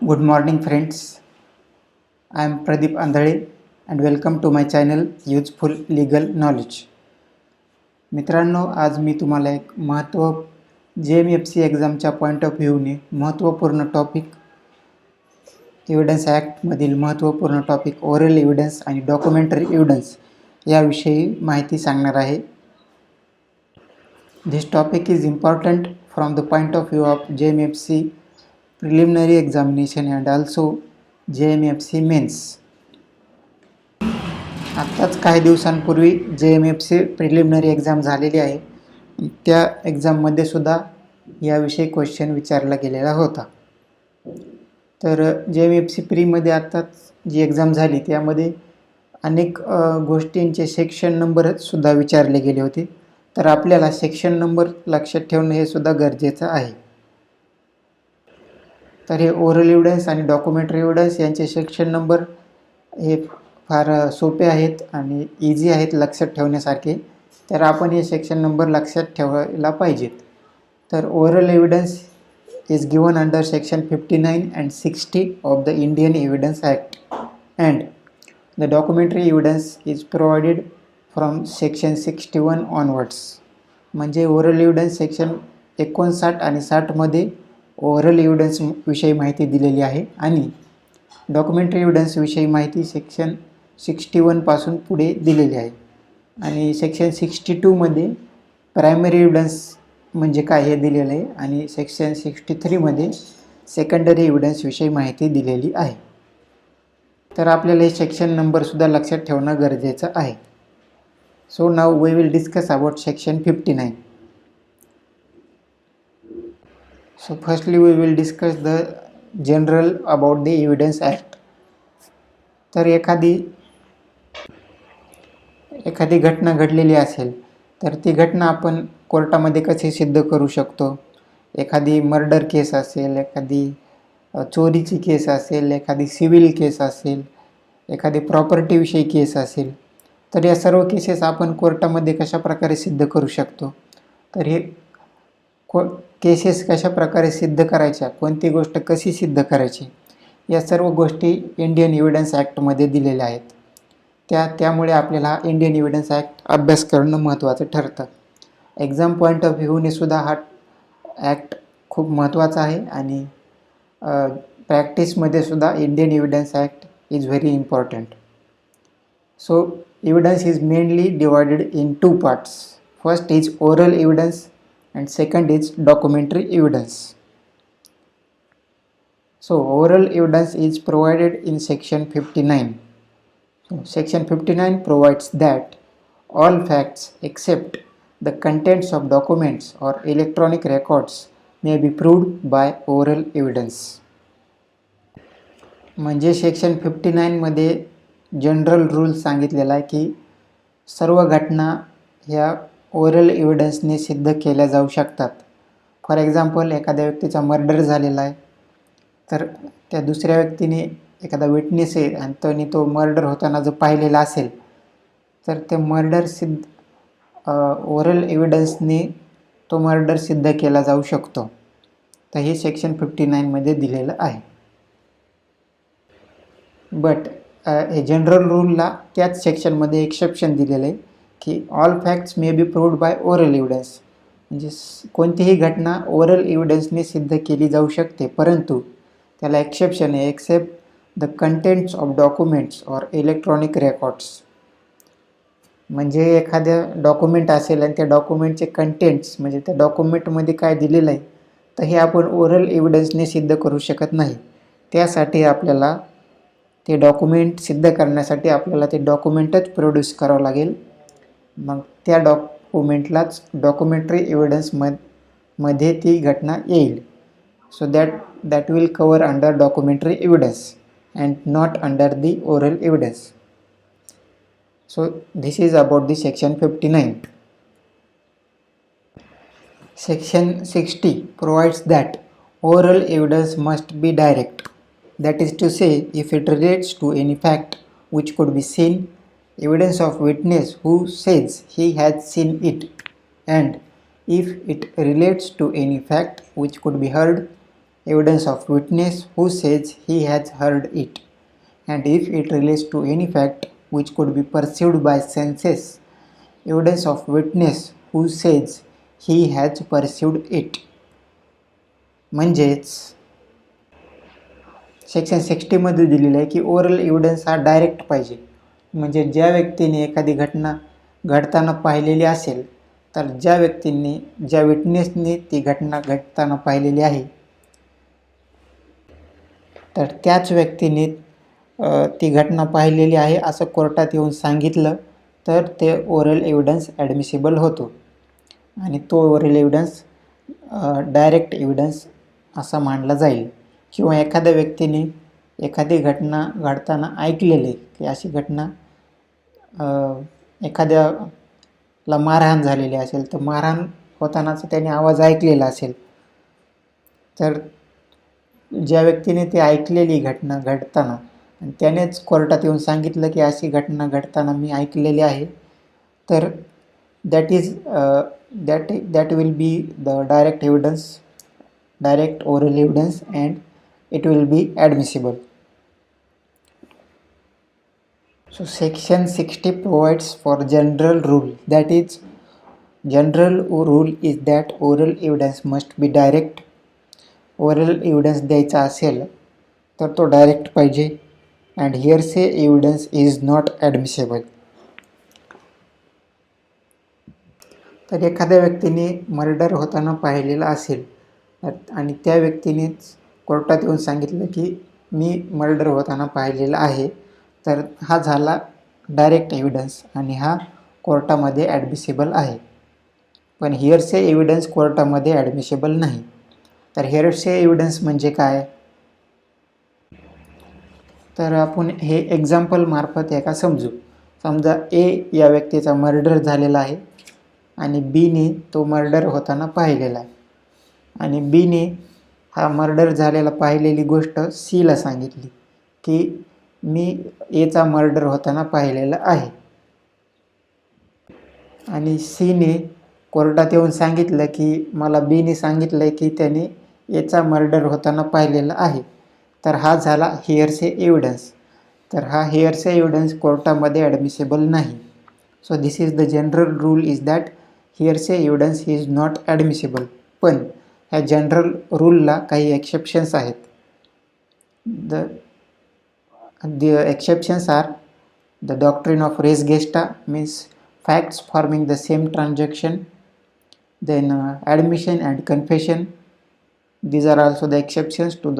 Good morning friends. I am Pradeep Andhale and welcome to my channel Useful Legal Knowledge. मित्रांनो, आज मी तुम्हाला एक JMFC एक्झामच्या point of व्ह्यूने महत्त्वपूर्ण topic evidence act मधील महत्त्वपूर्ण टॉपिक ओरल एव्हिडन्स आणि डॉक्युमेंटरी एव्हिडन्स याविषयी माहिती सांगणार आहे. This topic is important from the point of view of JMFC preliminary examination and also JMFC mains. आत्ताच काही दिवसांपूर्वी JMFC प्रिलिमिनरी एक्झाम झालेली आहे. त्या एक्झाममध्ये सुद्धा याविषयी क्वेश्चन विचारला गेलेला होता. तर JMFC प्रीमध्ये आत्ताच जी एक्झाम झाली त्यामध्ये अनेक गोष्टींचे सेक्शन नंबर सुद्धा विचारले गेले होते. तर आपल्याला सेक्शन नंबर लक्षात ठेवणे हे सुद्धा गरजेचं आहे. तर हे ओरल एव्हिडन्स आणि डॉक्युमेंटरी एव्हिडन्स यांचे सेक्शन नंबर हे फार सोपे आहेत आणि इझी आहेत लक्षात ठेवण्यासारखे. तर आपण हे सेक्शन नंबर लक्षात ठेवायला पाहिजेत. तर oral evidence is given under section 59 and 60 of the Indian evidence act and the documentary evidence is provided from section 61 onwards. म्हणजे ओरल एव्हिडन्स सेक्शन 59 आणि 60 मध्ये ओरल एव्हिडन्स विषयी माहिती दिलेली आहे आणि डॉक्युमेंटरी एव्हिडन्स विषयी माहिती सेक्शन 61 पासून पुढे दिलेली आहे. आणि सेक्शन 62 मध्ये प्रायमरी एव्हिडन्स म्हणजे काय हे दिलेलं आहे आणि सेक्शन 63 मध्ये सेकंडरी एव्हिडन्स विषयी माहिती दिलेली आहे. तर आपल्याला हे सेक्शन नंबर सुद्धा लक्षात ठेवणं गरजेचं आहे. So now we will discuss about section 59. So firstly we will discuss the general about the evidence act. तर एखादी घटना घडलेली असेल तर ती घटना आपण कोर्टामध्ये कशी सिद्ध करू शकतो. एखादी मर्डर केस असेल, एखादी चोरीची केस असेल, एखादी सिव्हिल केस असेल, एखादी प्रॉपर्टीविषयी केस असेल, तर या सर्व केसेस आपण कोर्टामध्ये कशा प्रकारे सिद्ध करू शकतो. तर हे केसेस कशा प्रकारे सिद्ध करायच्या, कोणती गोष्ट कशी सिद्ध करायची, या सर्व गोष्टी इंडियन एव्हिडन्स ॲक्टमध्ये दिलेल्या आहेत. त्यामुळे आपल्याला इंडियन एव्हिडन्स ॲक्ट अभ्यास करणं महत्त्वाचं ठरतं. एक्झाम पॉईंट ऑफ व्ह्यूने सुद्धा हा ॲक्ट खूप महत्त्वाचा आहे आणि प्रॅक्टिसमध्ये सुद्धा Indian evidence act is very important. So evidence is mainly divided in two parts. First is oral evidence and second is documentary evidence. So oral evidence is provided in section 59. So section 59 provides that all facts except the contents of documents or electronic records may be proved by oral evidence. म्हणजे section 59 मध्ये general rule सांगितलेला आहे की सर्व घटना ह्या oral एव्हिडन्सने सिद्ध केल्या जाऊ शकतात. फॉर एक्झाम्पल, एखाद्या व्यक्तीचा मर्डर झालेला आहे तर त्या दुसऱ्या व्यक्तीने एखादा विटनेस आहे आणि तो मर्डर होताना जर पाहिलेला असेल तर ते मर्डर ओरल एव्हिडन्सने तो मर्डर सिद्ध केला जाऊ शकतो. तर हे सेक्शन 59 मध्ये दिलेलं आहे. बट हे जनरल रूलला त्याच सेक्शनमध्ये एक्सेप्शन दिलेलं आहे की all facts may be proved by oral evidence. म्हणजे कोणतीही घटना ओरल एव्हिडन्सने सिद्ध केली जाऊ शकते, परंतु त्याला एक्सेप्शन आहे, except the contents of documents or electronic records. म्हणजे एखाद्या डॉक्युमेंट असेल आणि त्या डॉक्युमेंटचे कंटेंट्स म्हणजे त्या डॉक्युमेंटमध्ये काय दिलेलं आहे तर हे आपण ओरल एव्हिडन्सने सिद्ध करू शकत नाही. त्यासाठी आपल्याला ते डॉक्युमेंट सिद्ध करण्यासाठी आपल्याला ते डॉक्युमेंटच प्रोड्यूस करावं लागेल. मग त्या डॉक्युमेंटलाच डॉक्युमेंटरी एव्हिडन्स मध्ये ती घटना येईल. So that will cover under documentary evidence and not under the oral evidence. So this is about the section 59. Section 60 provides that oral evidence must be direct. That is to say, if it relates to any fact which could be seen, evidence of witness who says he has seen it, and if it relates to any fact which could be heard, evidence of witness who says he has heard it, and if it relates to any fact which could be perceived by senses, evidence of witness who says he has perceived it. म्हणजेच section 60 मध्ये दिलेलं आहे की oral evidence हा direct पाहिजे. म्हणजे ज्या व्यक्तीने एखादी घटना घडताना पाहिलेली असेल, तर ज्या विटनेसने ती घटना घडताना पाहिलेली आहे, तर त्याच व्यक्तीने ती घटना पाहिलेली आहे असं कोर्टात येऊन सांगितलं तर ते ओरल एव्हिडन्स ॲडमिसिबल होतो. आणि तो ओरल एव्हिडन्स डायरेक्ट एव्हिडन्स असा मानला जाईल. किंवा एखाद्या व्यक्तीने एखादी घटना घडताना ऐकलेली की अशी घटना एखाद्याला मारहाण झालेली असेल, तर मारहाण होतानाचा त्याने आवाज ऐकलेला असेल, तर ज्या व्यक्तीने ती ऐकलेली घटना घडताना आणि त्यानेच कोर्टात येऊन सांगितलं की अशी घटना घडताना मी ऐकलेली आहे, तर that will be the direct evidence, direct oral evidence, and it will be admissible. So section 60 provides for general rule, that is general rule is that oral evidence must be direct. oral evidence द्यायचा असेल तर तो direct पाहिजे, and hearsay evidence is not admissible. तर एखाद्या व्यक्तीने murder होताना पाहिलेला असेल आणि त्या व्यक्तीनेच कोर्टात येऊन सांगितलं की मी मर्डर होताना पाहिलेला आहे, तर हा झाला डायरेक्ट एव्हिडन्स आणि हा कोर्टामध्ये ॲडमिसिबल आहे. पण हिअरसे एव्हिडन्स कोर्टामध्ये ॲडमिसिबल नाही. तर हिअरसे एव्हिडन्स म्हणजे काय, तर आपण हे एक्झाम्पल मार्फत एका समजू. समजा ए या व्यक्तीचा मर्डर झालेला आहे आणि बीने तो मर्डर होताना पाहिलेला आहे, आणि बीने हा मर्डर झालेला पाहिलेली गोष्ट सीला सांगितली की मी एचा मर्डर होताना पाहिलेला आहे, आणि सीने कोर्टात येऊन सांगितलं की मला बीने सांगितलं आहे की त्याने एचा मर्डर होताना पाहिलेला आहे, तर हा झाला हिअरसे एव्हिडन्स. तर हा हिअरसे एव्हिडन्स कोर्टामध्ये ॲडमिसिबल नाही. So this is the general rule is that hearsay evidence is not admissible. पण ह्या जनरल रूलला काही एक्सेप्शन्स आहेत. The exceptions are the doctrine of res gestae, means facts forming the same transaction, then admission and confession. These are also the exceptions to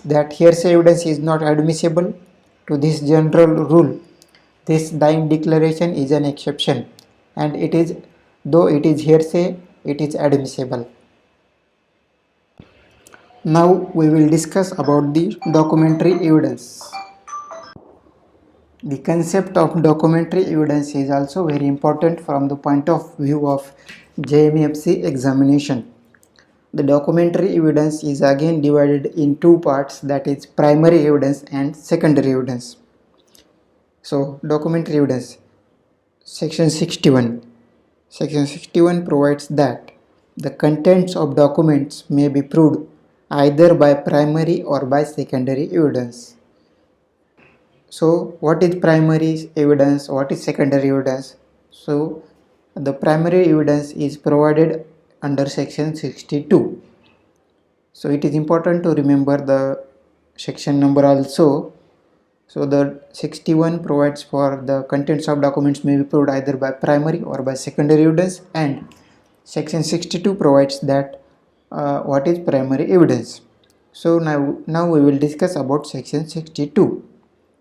that hearsay evidence is not admissible to this general rule. This dying declaration is an exception, and it is, though it is hearsay, it is admissible. Now we will discuss about the documentary evidence. The concept of documentary evidence is also very important from the point of view of jmfc examination. The documentary evidence is again divided in two parts, that is primary evidence and secondary evidence. So documentary evidence, section 61. Section 61 provides that the contents of documents may be proved either by primary or by secondary evidence. So what is primary evidence, what is secondary evidence? So the primary evidence is provided under section 62. So it is important to remember the section number also. So the 61 provides for the contents of documents may be proved either by primary or by secondary evidence, and section 62 provides that what is primary evidence. So now we will discuss about section 62.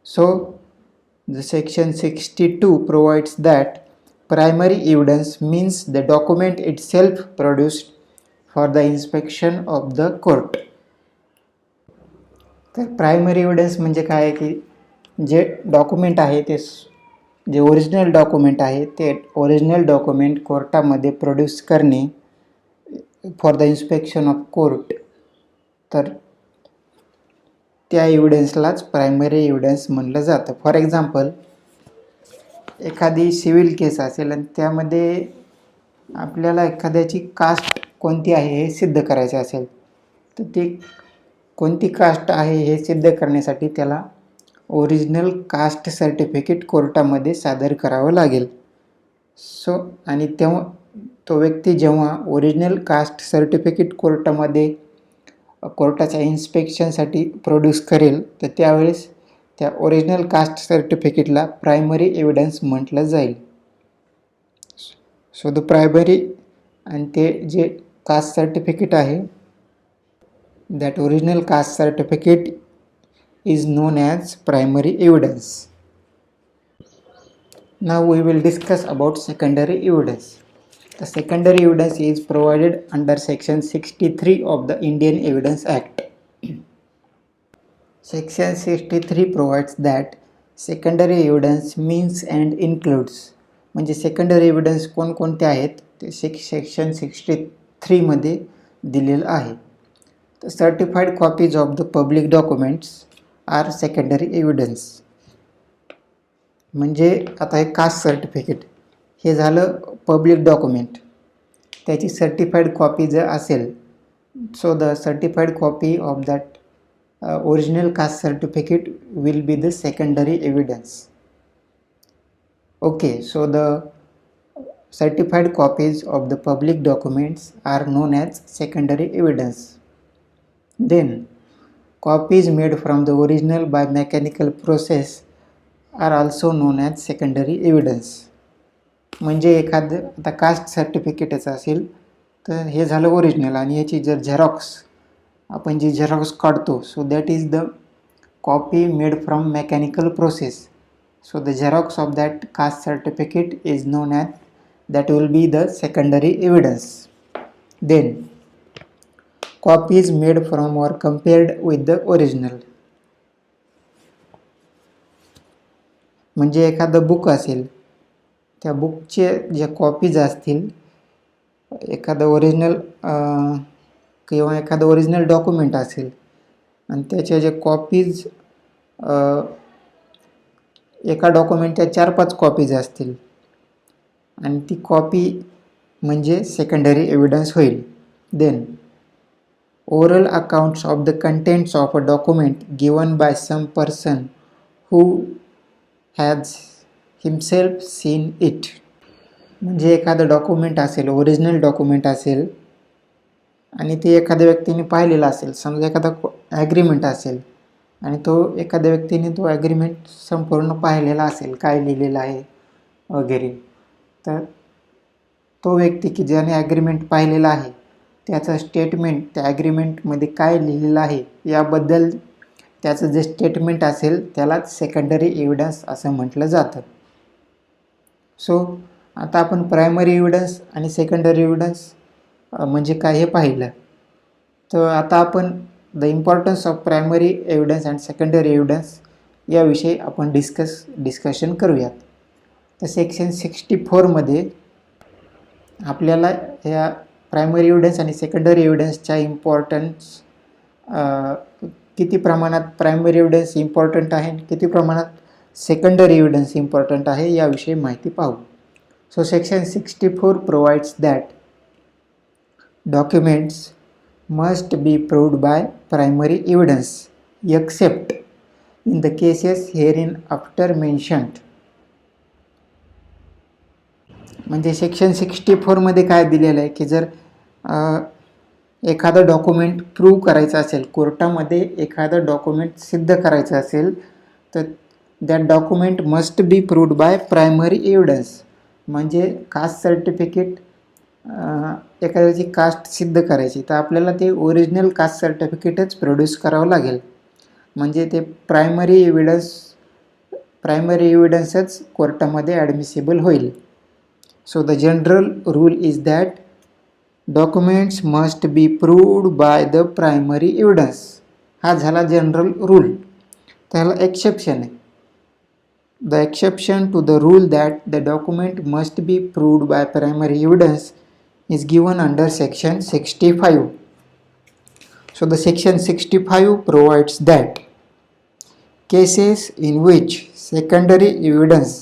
So the section 62 provides that primary evidence means the document itself produced for the inspection of the court. तर primary evidence म्हणजे काय आहे की जे document आहे ते जे original document आहे ते ओरिजिनल डॉक्युमेंट कोर्टामध्ये प्रोड्यूस करणे for the inspection of court. तर त्या एव्हिडन्सलाच प्रायमरी एव्हिडन्स म्हणलं जातं. फॉर एक्झाम्पल, एखादी सिव्हिल केस असेल आणि त्यामध्ये आपल्याला एखाद्याची कास्ट कोणती आहे हे सिद्ध करायचे असेल, तर ते कोणती कास्ट आहे हे सिद्ध करण्यासाठी त्याला ओरिजिनल कास्ट सर्टिफिकेट कोर्टामध्ये सादर करावं लागेल. आणि तेव्हा तो व्यक्ती जेव्हा ओरिजिनल कास्ट सर्टिफिकेट कोर्टाच्या इन्स्पेक्शनसाठी प्रोड्यूस करेल तर त्यावेळेस त्या ओरिजिनल कास्ट सर्टिफिकेटला प्रायमरी एव्हिडन्स म्हटलं जाईल. सो द प्रायमरी आणि ते जे कास्ट सर्टिफिकेट आहे, that original caste certificate is known as primary evidence. Now we will discuss about secondary evidence. The secondary evidence is provided under section 63 of the Indian Evidence Act. Section 63 provides that secondary evidence means and includes, म्हणजे secondary evidence कोणकोणते आहेत ते section 63 मध्ये दिलेलं आहे. The certified copies of the public documents are secondary evidence. म्हणजे आता हे कास्ट सर्टिफिकेट हे झालं पब्लिक डॉक्युमेंट, त्याची सर्टिफाईड कॉपी जर असेल, so the certified copy of that original caste certificate will be the secondary evidence. Okay, so the certified copies of the public documents are known as secondary evidence. Then, copies made from the original by mechanical process are also known as secondary evidence. म्हणजे एखादं आता caste सर्टिफिकेटच असेल तर हे झालं original आणि याची जर झेरॉक्स आपण जी झेरॉक्स काढतो, so that is the copy made from mechanical process. So the xerox of that caste certificate is known as that will be the secondary evidence. Then copies made from or compared with the original. म्हणजे एखादं book असेल, त्या बुकचे जे copies असतील, एखादं original किंवा एखादं ओरिजिनल डॉक्युमेंट असेल आणि त्याचे जे कॉपीज एका डॉक्युमेंटच्या 4-5 कॉपीज असतील आणि ती कॉपी म्हणजे सेकंडरी एव्हिडन्स होईल. Then oral accounts of the contents of a document given by some person who has himself seen it. म्हणजे एखादं डॉक्युमेंट असेल, ओरिजिनल डॉक्युमेंट असेल आणि ते एखाद्या व्यक्तीने पाहिलेलं असेल. समजा एखादा ॲग्रीमेंट असेल आणि तो एखाद्या व्यक्तीने तो ॲग्रीमेंट संपूर्ण पाहिलेला असेल, काय लिहिलेलं आहे वगैरे, तर तो व्यक्ती की ज्याने ॲग्रीमेंट पाहिलेला आहे त्याचं स्टेटमेंट त्या ॲग्रीमेंटमध्ये काय लिहिलेलं आहे याबद्दल त्याचं जे स्टेटमेंट असेल त्यालाच सेकंडरी एव्हिडन्स असं म्हटलं जातं. सो आता आपण प्रायमरी एव्हिडन्स आणि सेकंडरी एव्हिडन्स म्हणजे काय हे पाहिलं. तर आता आपण the importance of primary evidence and secondary evidence याविषयी आपण डिस्कशन करूयात. तर सेक्शन 64 मध्ये आपल्याला या प्रायमरी एव्हिडन्स आणि सेकंडरी एव्हिडन्सच्या इम्पॉर्टन्स किती प्रमाणात प्रायमरी एव्हिडन्स इम्पॉर्टंट आहे, किती प्रमाणात सेकंडरी एव्हिडन्स इम्पॉर्टंट आहे याविषयी माहिती पाहू. So section 64 provides that documents must be proved bye primary evidence accept in the cases hair in after mentioned. म्हणजे सेक्शन 64 मध्ये काय दिलेलं आहे की जर एखादं डॉक्युमेंट प्रूव्ह करायचं असेल, कोर्टामध्ये एखादं डॉक्युमेंट सिद्ध करायचं असेल तर that document must be proved bye primary evidence. म्हणजे कास्ट सर्टिफिकेट एखाद्याची कास्ट सिद्ध करायची तर आपल्याला ते ओरिजिनल कास्ट सर्टिफिकेटच प्रोड्यूस करावं लागेल. म्हणजे ते प्रायमरी एव्हिडन्सच कोर्टामध्ये ॲडमिसिबल होईल. So the general rule is that documents must be proved by the primary evidence. हा झाला जनरल रूल. त्याला एक्सेप्शन आहे. The exception to the rule that the document must be proved by primary evidence is given under section 65. So the section 65 provides that cases in which secondary evidence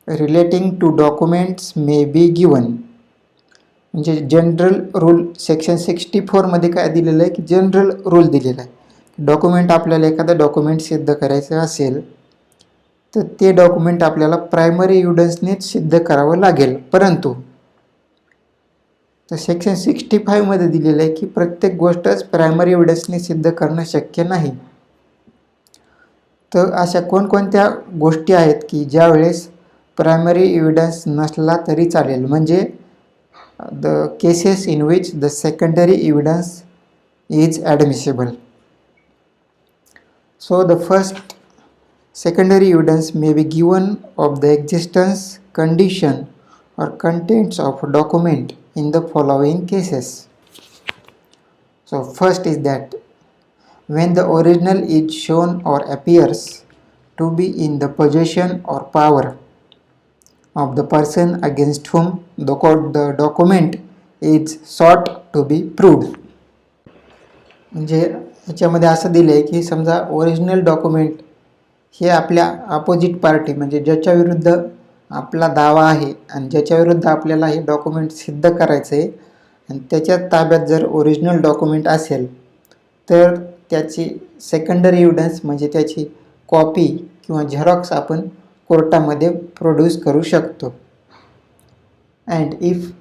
relating to documents may be given. म्हणजे general rule section 64 मध्ये काय दिलेलं आहे की general rule दिलेला आहे document आपल्याला एखादं डॉक्युमेंट सिद्ध करायचं असेल तर ते डॉक्युमेंट आपल्याला प्रायमरी एव्हिडन्सनेच सिद्ध करावं लागेल, परंतु तर सेक्शन 65 मध्ये दिलेलं आहे की प्रत्येक गोष्टच प्रायमरी एव्हिडन्सने सिद्ध करणं शक्य नाही. तर अशा कोणकोणत्या गोष्टी आहेत की ज्या वेळेस प्रायमरी एव्हिडन्स नसला तरी चालेल, म्हणजे the cases in which the secondary evidence is admissible. So the first secondary evidence may be given of the existence, condition or contents of a document in the following cases. So first is that when the original is shown or appears to be in the possession or power of the person against whom the document is sought to be proved. म्हणजे याच्यामध्ये असं दिलं आहे की समजा original document हे आपल्या opposite party म्हणजे ज्याच्या विरुद्ध आपला दावा आहे आणि ज्याच्या विरुद्ध आपल्याला हे डॉक्युमेंट सिद्ध करायचं आहे आणि त्याच्या ताब्यात जर ओरिजिनल डॉक्युमेंट असेल तर त्याची सेकंडरी एव्हिडन्स म्हणजे त्याची कॉपी किंवा झेरॉक्स आपण कोर्टामध्ये प्रोड्यूस करू शकतो. And if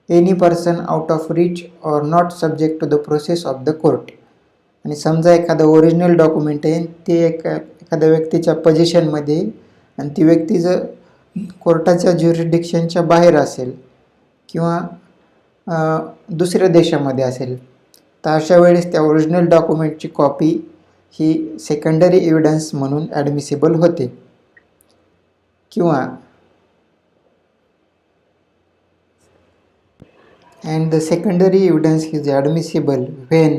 any person out of reach or not subject to the process of the court. आणि समजा एखादं ओरिजिनल डॉक्युमेंट आहे ते एखाद्या व्यक्तीच्या पोझिशनमध्ये आणि ती व्यक्ती जर कोर्टाच्या ज्युरिडिक्शनच्या बाहेर असेल किंवा दुसऱ्या देशामध्ये असेल तर अशा वेळेस त्या ओरिजिनल डॉक्युमेंटची कॉपी ही सेकंडरी एव्हिडन्स म्हणून ॲडमिसिबल होते. किंवा and the secondary evidence is admissible when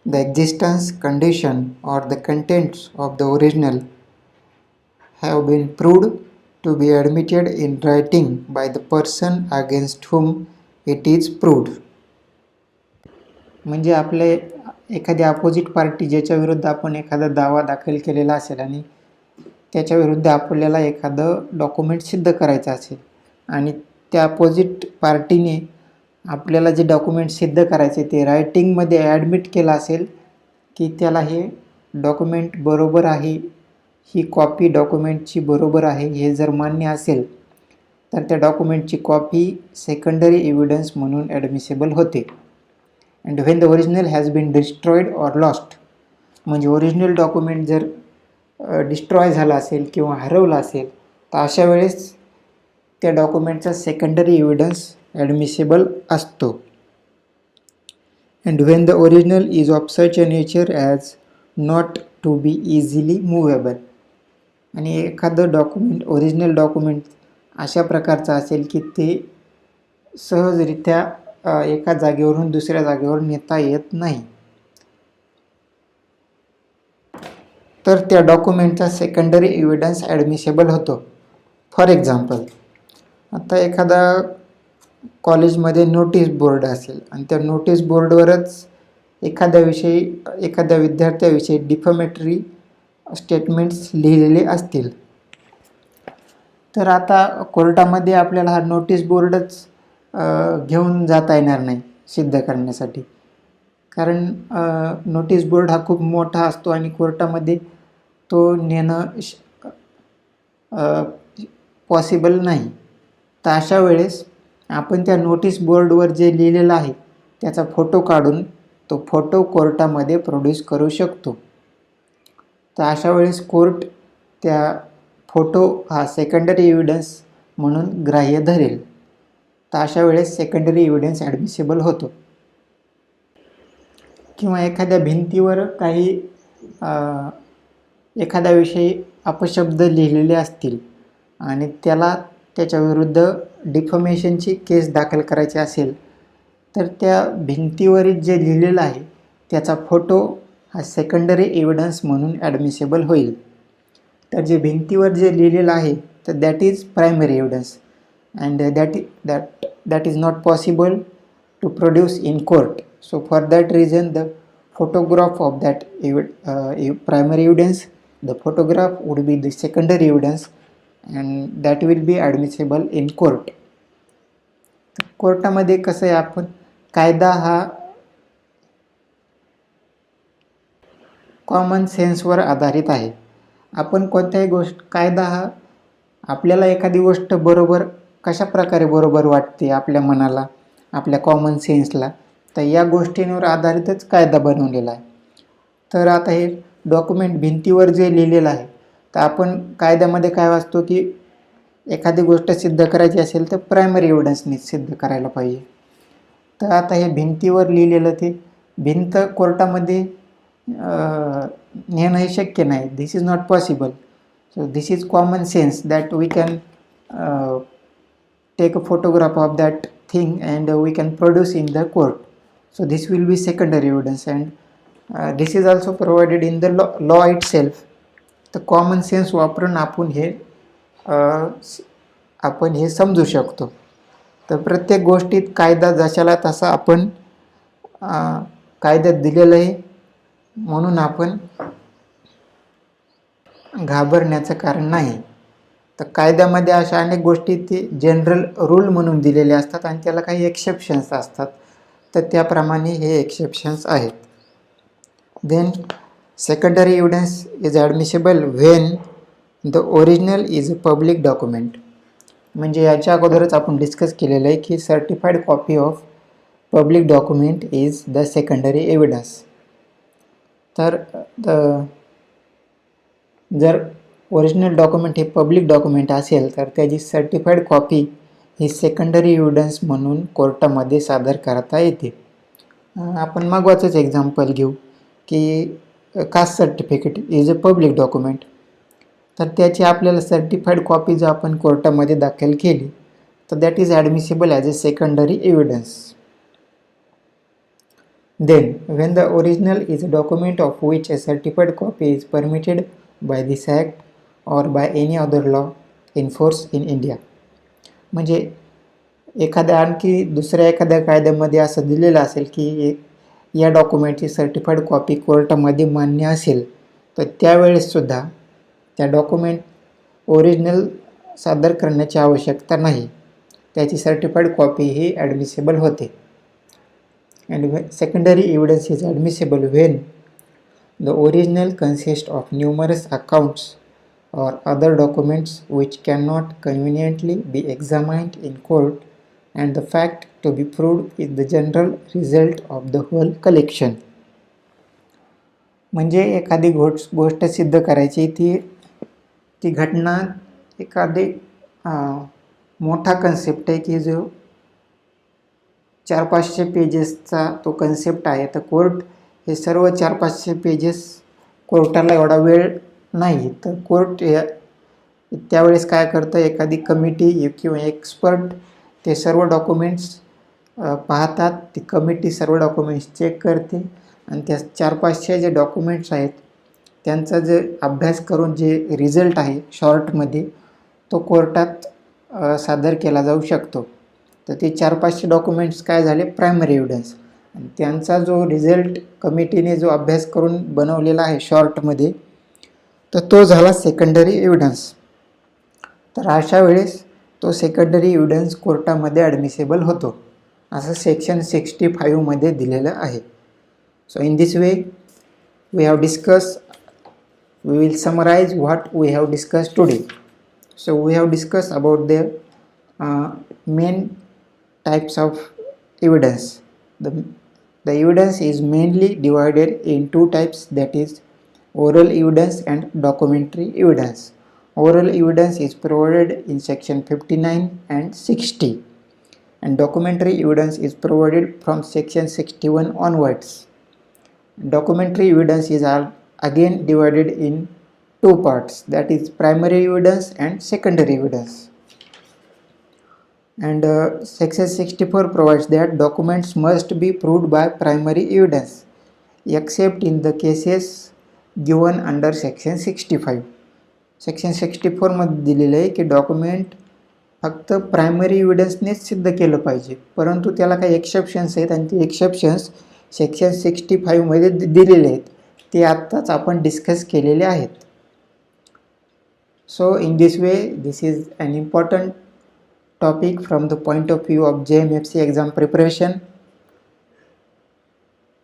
the existence, condition or the contents of the original have been proved to be admitted in writing by the person against whom it is proved. म्हणजे आपले एखादी opposite party ज्याच्या विरुद्ध आपण एखादा दावा दाखल केलेला असेल आणि त्याच्या विरुद्ध आपल्याला एखादं डॉक्युमेंट सिद्ध करायचं असेल आणि त्या अपोजिट पार्टीने आपल्याला जे डॉक्युमेंट सिद्ध करायचे ते रायटिंगमध्ये ॲडमिट केलं असेल की त्याला हे डॉक्युमेंट बरोबर आहे, ही कॉपी डॉक्युमेंटची बरोबर आहे हे जर मान्य असेल तर त्या डॉक्युमेंटची कॉपी सेकंडरी एव्हिडन्स म्हणून ॲडमिसिबल होते. And when the original has been destroyed or lost, म्हणजे ओरिजिनल डॉक्युमेंट जर डिस्ट्रॉय झाला असेल किंवा हरवला असेल तर अशा वेळेस त्या डॉक्युमेंटचा सेकंडरी एव्हिडन्स ॲडमिसिबल असतो. And when the original is of such a nature as not to be easily movable, आणि एखादं डॉक्युमेंट ओरिजिनल डॉक्युमेंट अशा प्रकारचं असेल की ते सहजरित्या एका जागेवरून दुसऱ्या जागेवर नेता येत नाही तर त्या डॉक्युमेंटचा सेकंडरी एव्हिडन्स ॲडमिसिबल होतो. फॉर एक्झाम्पल, आता एखादा कॉलेजमध्ये नोटीस बोर्ड असेल आणि त्या नोटीस बोर्डवरच एखाद्या विद्यार्थ्याविषयी डिफॅमेटरी स्टेटमेंट्स लिहिलेले असतील तर आता कोर्टामध्ये आपल्याला हा नोटीस बोर्डच घेऊन जाता येणार नाही सिद्ध करण्यासाठी, कारण नोटीस बोर्ड हा खूप मोठा असतो आणि कोर्टामध्ये तो नेणं पॉसिबल नाही. तर अशा वेळेस आपण त्या नोटीस बोर्डवर जे लिहिलेलं आहे त्याचा फोटो काढून तो फोटो कोर्टामध्ये प्रोड्यूस करू शकतो. तर अशा वेळेस कोर्ट त्या फोटो हा सेकंडरी एव्हिडन्स म्हणून ग्राह्य धरेल. तर अशा वेळेस सेकंडरी एव्हिडन्स ॲडमिसिबल होतो. किंवा एखाद्या भिंतीवर काही एखाद्याविषयी अपशब्द लिहिलेले असतील आणि त्याच्याविरुद्ध डिफमेशनची केस दाखल करायची असेल तर त्या भिंतीवरील जे लिहिलेलं आहे त्याचा फोटो हा सेकंडरी एव्हिडन्स म्हणून ॲडमिसिबल होईल. तर जे भिंतीवर जे लिहिलेलं आहे तर that is primary evidence and that is not possible to produce in court. So for that reason the photograph of that primary evidence, the photograph would be the secondary evidence and that will be admissible in court. कोर्टामध्ये कसं आहे, आपण कायदा हा common सेन्सवर आधारित आहे. आपण कोणत्याही कायदा हा आपल्याला एखादी गोष्ट बरोबर कशा प्रकारे बरोबर वाटते आपल्या मनाला, आपल्या कॉमन सेन्सला, तर या गोष्टींवर आधारितच कायदा बनवलेला आहे. तर आता हे डॉक्युमेंट भिंतीवर जे लिहिलेलं आहे, तर आपण कायद्यामध्ये काय वाचतो की एखादी गोष्ट सिद्ध करायची असेल तर प्रायमरी एव्हिडन्सने सिद्ध करायला पाहिजे. तर आता हे भिंतीवर लिहिलेलं ते भिंत कोर्टामध्ये नेणं हे शक्य नाही. This is not possible. So this is common sense that we can take a photograph of that thing and we can produce in the court. So this will be secondary evidence, and this is also provided in the law itself. The common sense वापरून आपण हे समजू शकतो. तर प्रत्येक गोष्टीत कायदा जशाला तसा आपण कायद्यात दिलेलं आहे, म्हणून आपण घाबरण्याचं कारण नाही. तर कायद्यामध्ये अशा अनेक गोष्टी ते जनरल रूल म्हणून दिलेले असतात आणि त्याला काही एक्सेप्शन्स असतात. तर त्याप्रमाणे हे एक्सेप्शन्स आहेत. Then secondary evidence is admissible when the original is a public document. म्हणजे याच्या अगोदरच आपण डिस्कस केलेलं आहे की certified copy of public document is the secondary evidence. तर जर ओरिजिनल डॉक्युमेंट हे पब्लिक डॉक्युमेंट असेल तर त्याची सर्टिफाईड कॉपी ही सेकंडरी एव्हिडन्स म्हणून कोर्टामध्ये सादर करता येते. आपण मागवाचंच एक्झाम्पल घेऊ की caste certificate is a public document. तर त्याची आपल्याला सर्टिफाईड कॉपी जर आपण कोर्टामध्ये दाखल केली तर that is admissible as a secondary evidence. Then, when the original is a document of which a certified copy is permitted by this Act or by any other law in force in India. म्हणजे एखाद्या आणखी दुसऱ्या एखाद्या कायद्यामध्ये असं दिलेलं असेल की या डॉक्युमेंटची सर्टिफाईड कॉपी कोर्टामध्ये मान्य असेल तर त्यावेळेससुद्धा त्या डॉक्युमेंट ओरिजिनल सादर करण्याची आवश्यकता नाही, त्याची सर्टिफाईड कॉपी ही ॲडमिसिबल होते. And secondary evidence is admissible when the original consists of numerous accounts or other documents which cannot conveniently be examined in court and the fact to be proved is the general result of the whole collection. म्हणजे एखादी गोष्ट सिद्ध करायची ती घटना एखादी मोठा concept आहे की जो 400-500 पेजेसचा तो कन्सेप्ट आहे. तर कोर्ट हे सर्व 400-500 पेजेस कोर्टाला एवढा वेळ नाही. तर कोर्ट त्यावेळेस काय करतं, एखादी कमिटी किंवा एक्सपर्ट ते सर्व डॉक्युमेंट्स पाहतात. ती कमिटी सर्व डॉक्युमेंट्स चेक करते आणि त्या 400-500 जे डॉक्युमेंट्स आहेत त्यांचा जे अभ्यास करून जे रिझल्ट आहे शॉर्टमध्ये तो कोर्टात सादर केला जाऊ शकतो. तर ते 400-500 डॉक्युमेंट्स काय झाले, प्रायमरी एव्हिडन्स. आणि त्यांचा जो रिझल्ट कमिटीने जो अभ्यास करून बनवलेला आहे शॉर्टमध्ये तर तो झाला सेकंडरी एव्हिडन्स. तर अशा वेळेस तो सेकंडरी एव्हिडन्स कोर्टामध्ये ॲडमिसिबल होतो असं सेक्शन 65 मध्ये दिलेलं आहे. So in this way we will summarise what we have discuss today. So we have discuss about the main types of evidence. The evidence is mainly divided in two types, that is oral evidence and documentary evidence. Oral evidence is provided in section 59 and 60 and documentary evidence is provided from section 61 onwards. Documentary evidence is again divided in two parts, that is primary evidence and secondary evidence. And section 64 provides that documents must be proved by primary evidence except in the cases given under section 65. Section 64 मध्ये दिलेलं आहे की document फक्त primary एव्हिडन्सनेच सिद्ध केलं पाहिजे, परंतु त्याला काही एक्सेप्शन्स आहेत आणि ते एक्सेप्शन्स सेक्शन 65 मध्ये दिलेले आहेत. ते आत्ताच आपण डिस्कस केलेले आहेत. So in this way this is an important topic from the point of view of JMFC exam preparation.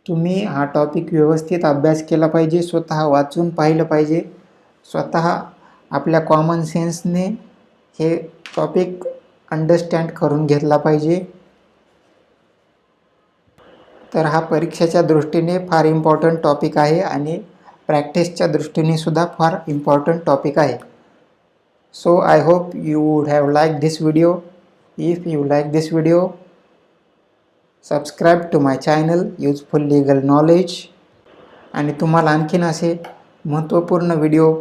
तुम्ही हा टॉपिक व्यवस्थित अभ्यास केला पाहिजे, स्वतः वाचून पाहिलं पाहिजे, स्वतः आपल्या कॉमन सेन्सने हे टॉपिक अंडरस्टँड करून घेतला पाहिजे. तर हा परीक्षेच्या दृष्टीने फार इम्पॉर्टंट टॉपिक आहे आणि प्रॅक्टिसच्या दृष्टीने सुद्धा फार इम्पॉर्टंट टॉपिक आहे. So I hope you would have like this video. If you like this video, subscribe to my channel useful legal knowledge. आणि तुम्हाला आणखीन असे महत्त्वपूर्ण व्हिडिओ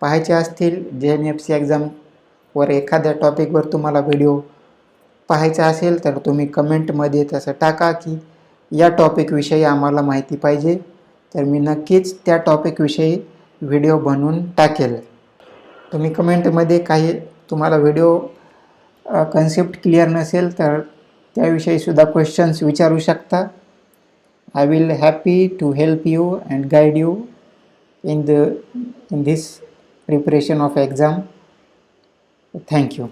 पाहायचे असतील, JMFC एक्झामवर एखाद्या टॉपिकवर तुम्हाला व्हिडिओ पाहायचा असेल तर तुम्ही कमेंटमध्ये तसं टाका की या टॉपिकविषयी आम्हाला माहिती पाहिजे, तर मी नक्कीच त्या टॉपिकविषयी व्हिडिओ बनवून टाकेल. तुम्ही कमेंटमध्ये काही तुम्हाला व्हिडिओ कन्सेप्ट क्लिअर नसेल तर त्याविषयी सुद्धा क्वेश्चन्स विचारू शकता. I will happy to help you and guide you in this preparation of exam. Thank you.